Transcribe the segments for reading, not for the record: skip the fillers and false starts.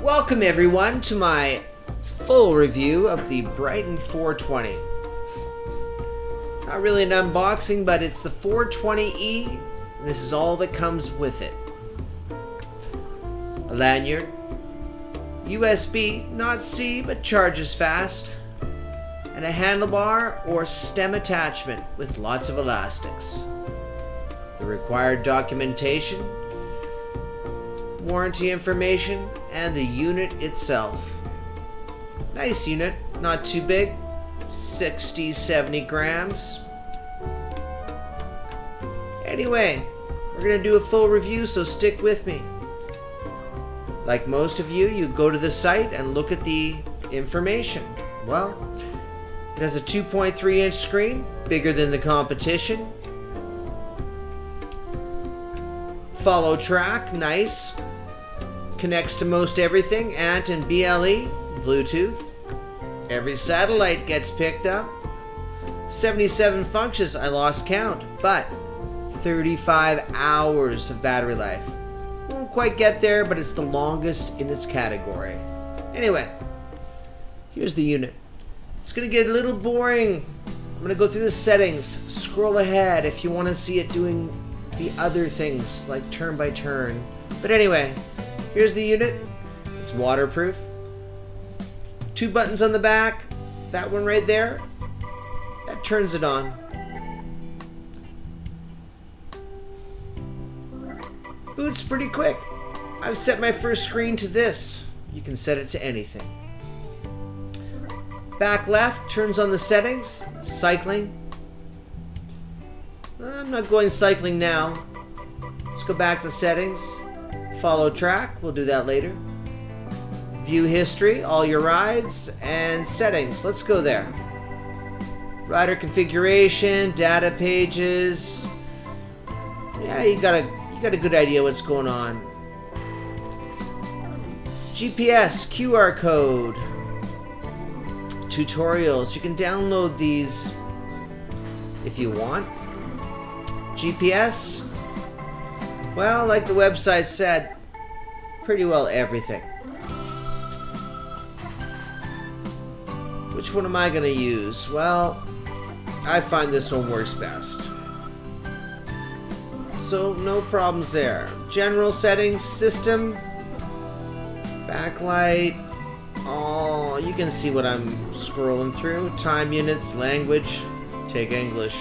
Welcome everyone to my full review of the Bryton 420. Not really an unboxing, but it's the 420E, and this is all that comes with it. A lanyard, USB, not C, but charges fast, and a handlebar or stem attachment with lots of elastics. The required documentation, warranty information, and the unit itself. Nice unit, not too big, 60-70 grams. Anyway, we're going to do a full review, so stick with me. Like most of you, you go to the site and look at the information. Well, it has a 2.3-inch screen, bigger than the competition. Follow track, nice. Connects to most everything, ANT and BLE, Bluetooth. Every satellite gets picked up. 77 functions, I lost count, but 35 hours of battery life. Won't quite get there, but it's the longest in its category. Anyway, here's the unit. It's gonna get a little boring. I'm gonna go through the settings, scroll ahead if you want to see it doing the other things, like turn by turn. But anyway, here's the unit. It's waterproof. 2 buttons on the back. That one right there, that turns it on. Boots pretty quick. I've set my first screen to this. You can set it to anything. Back left turns on the settings. Cycling. I'm not going cycling now. Let's go back to settings. Follow track, we'll do that later. View history, all your rides, and settings. Let's go there. Rider configuration, data pages. Yeah, you got a good idea what's going on. GPS, QR code, tutorials. You can download these if you want. GPS, well, like the website said, pretty well everything. Which one am I going to use? Well, I find this one works best. So no problems there. General settings, system, backlight. Oh, you can see what I'm scrolling through. Time units, language, take English.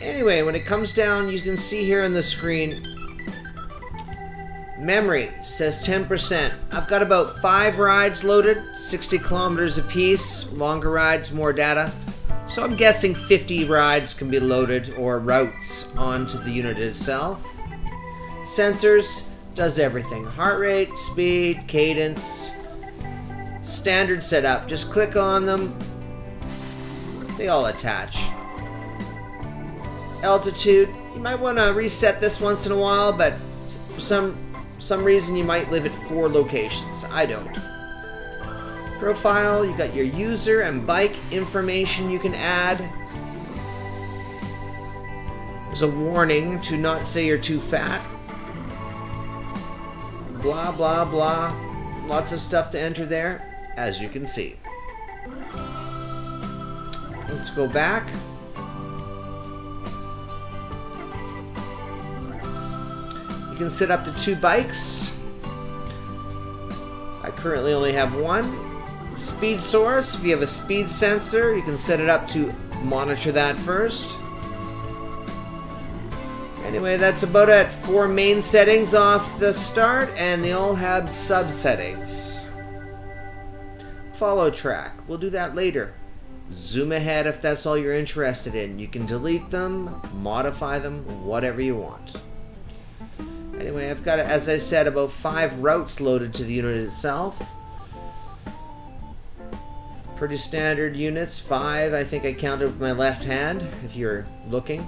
Anyway, when it comes down, you can see here on the screen, memory says 10%. I've got about 5 rides loaded, 60 kilometers a piece. Longer rides, more data. So I'm guessing 50 rides can be loaded, or routes, onto the unit itself. Sensors, does everything. Heart rate, speed, cadence. Standard setup, just click on them. They all attach. Altitude, you might want to reset this once in a while, but for some reason you might live at 4 locations. I don't. Profile, you got your user and bike information you can add. There's a warning to not say you're too fat. Blah blah blah. Lots of stuff to enter there, as you can see. Let's go back. You can set up to 2 bikes. I currently only have 1. Speed source, if you have a speed sensor, you can set it up to monitor that first. Anyway, that's about it. 4 main settings off the start, and they all have sub-settings. Follow track, we'll do that later. Zoom ahead if that's all you're interested in. You can delete them, modify them, whatever you want. Anyway, I've got, as I said, about 5 routes loaded to the unit itself. Pretty standard units, 5 I think I counted with my left hand, if you're looking.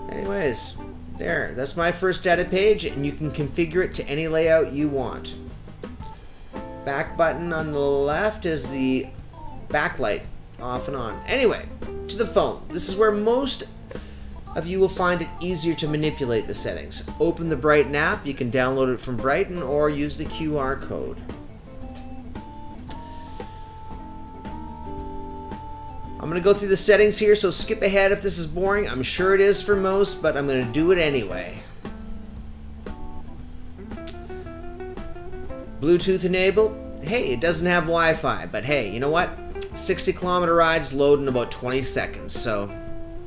Anyways, there, that's my first data page, and you can configure it to any layout you want. Back button on the left is the backlight off and on. Anyway, to the phone. This is where most of you will find it easier to manipulate the settings. Open the Bryton app. You can download it from Bryton or use the QR code. I'm going to go through the settings here, so skip ahead if this is boring. I'm sure it is for most, but I'm going to do it anyway. Bluetooth enabled. Hey, it doesn't have Wi-Fi, but hey, you know what? 60-kilometer rides load in about 20 seconds, so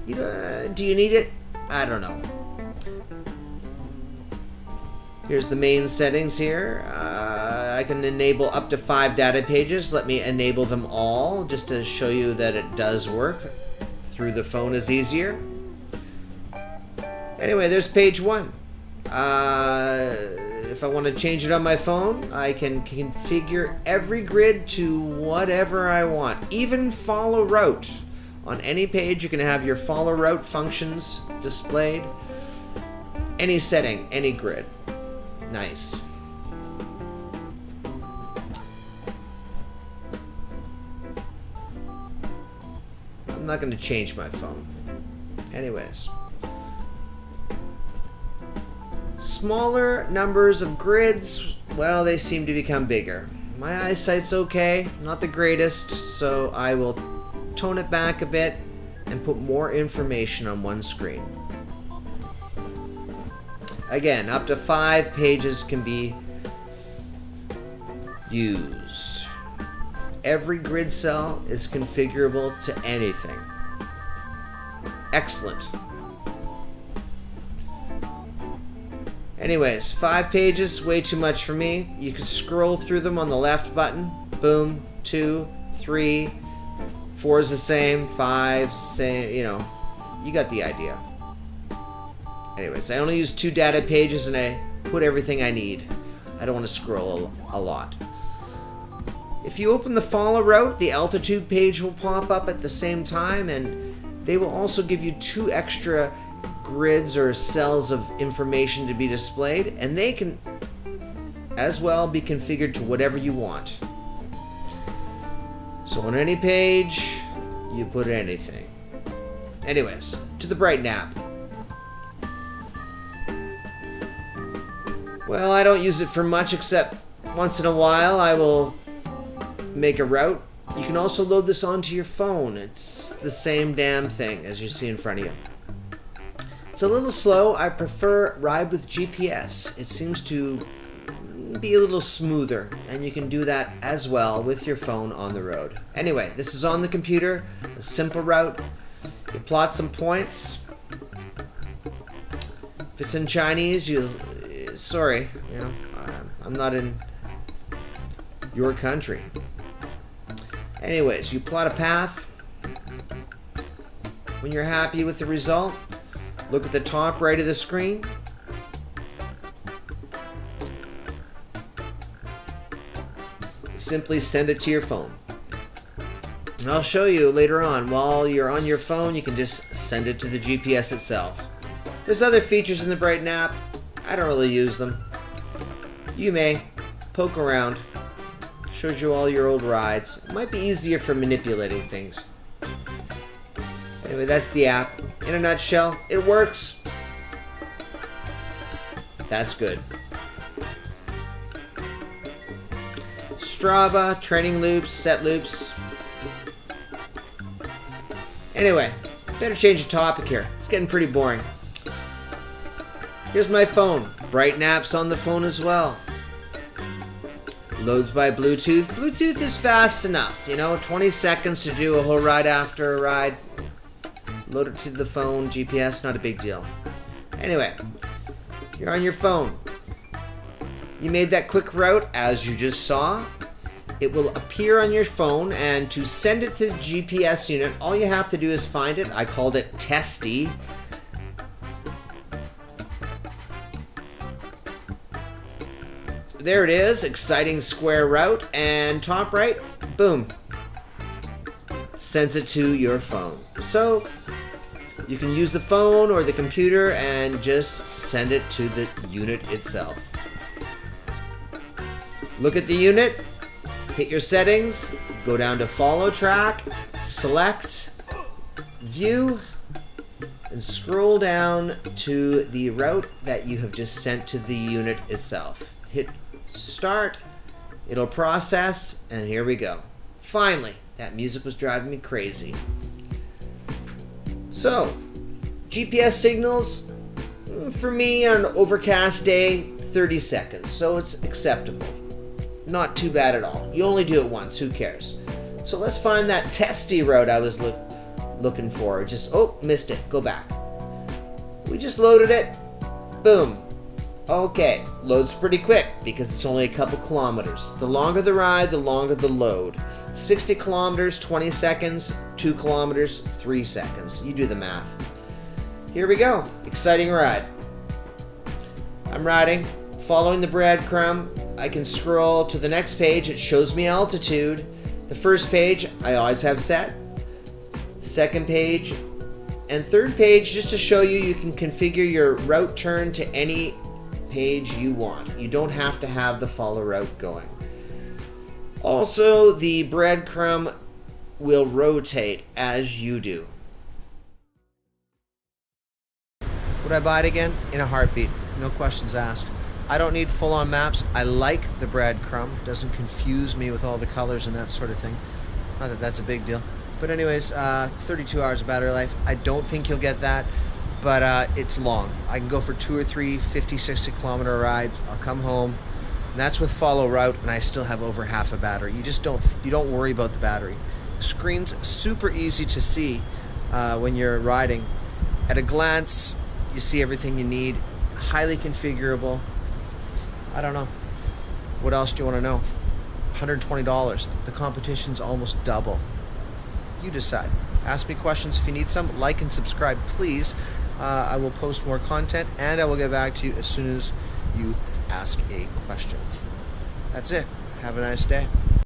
do you need it? I don't know. Here's the main settings here. I can enable up to 5 data pages. Let me enable them all just to show you that it does work. Through the phone is easier. Anyway, there's page 1. If I want to change it on my phone, I can configure every grid to whatever I want. Even follow route. On any page, you can have your follow route functions displayed. Any setting, any grid. Nice. I'm not going to change my phone. Anyways. Smaller numbers of grids, well, they seem to become bigger. My eyesight's okay, not the greatest, so I will tone it back a bit and put more information on one screen. Again, up to 5 pages can be used. Every grid cell is configurable to anything. Excellent. Anyways, 5 pages, way too much for me. You can scroll through them on the left button. Boom, 2, 3, 4 is the same, 5, same, you know, you got the idea. Anyways, I only use 2 data pages and I put everything I need. I don't want to scroll a lot. If you open the follow route, the altitude page will pop up at the same time, and they will also give you 2 extra grids or cells of information to be displayed, and they can as well be configured to whatever you want. So on any page, you put anything. Anyways, to the Bryton app. Well, I don't use it for much, except once in a while I will make a route. You can also load this onto your phone. It's the same damn thing as you see in front of you. It's a little slow. I prefer Ride with GPS. It seems to be a little smoother, and you can do that as well with your phone on the road. Anyway, this is on the computer, a simple route. You plot some points. If it's in Chinese, sorry, you know, I'm not in your country. Anyways, you plot a path. When you're happy with the result, look at the top right of the screen. Simply send it to your phone. And I'll show you later on. While you're on your phone, you can just send it to the GPS itself. There's other features in the Bryton app. I don't really use them. You may. Poke around. Shows you all your old rides. It might be easier for manipulating things. Anyway, that's the app. In a nutshell, it works. That's good. Strava, training loops, set loops. Anyway, better change the topic here. It's getting pretty boring. Here's my phone. Bryton app's on the phone as well. Loads by Bluetooth. Bluetooth is fast enough, you know, 20 seconds to do a whole ride after a ride. Load it to the phone, GPS, not a big deal. Anyway, you're on your phone. You made that quick route, as you just saw. It will appear on your phone, and to send it to the GPS unit, all you have to do is find it. I called it Testy. There it is, exciting square route, and top right, boom, sends it to your phone. So you can use the phone or the computer and just send it to the unit itself. Look at the unit, hit your settings, Go down to follow track, select, view, and scroll down to the route that you have just sent to the unit itself. Hit start, it'll process, and here we go. Finally, that music was driving me crazy. So, GPS signals, for me on an overcast day, 30 seconds, so it's acceptable. Not too bad at all. You only do it once, who cares? So let's find that testy route I was looking for. Missed it, go back. We just loaded it, boom. Okay, loads pretty quick because it's only a couple kilometers. The longer the ride, the longer the load. 60 kilometers, 20 seconds, 2 kilometers, 3 seconds. You do the math. Here we go, exciting ride. I'm riding, following the breadcrumb. I can scroll to the next page, it shows me altitude. The first page, I always have set. Second page, and third page, just to show you, you can configure your route turn to any page you want. You don't have to have the follow route going. Also, the breadcrumb will rotate as you do. Would I buy it again? In a heartbeat. No questions asked. I don't need full-on maps. I like the breadcrumb. It doesn't confuse me with all the colors and that sort of thing. Not that that's a big deal. But anyways, 32 hours of battery life. I don't think you'll get that, but it's long. I can go for 2 or 3 50, 60 kilometer rides. I'll come home, and that's with follow route, and I still have over half a battery. You don't worry about the battery. The screen's super easy to see when you're riding. At a glance, you see everything you need. Highly configurable. I don't know. What else do you want to know? $120. The competition's almost double. You decide. Ask me questions if you need some. Like and subscribe, please. I will post more content, and I will get back to you as soon as you ask a question. That's it. Have a nice day.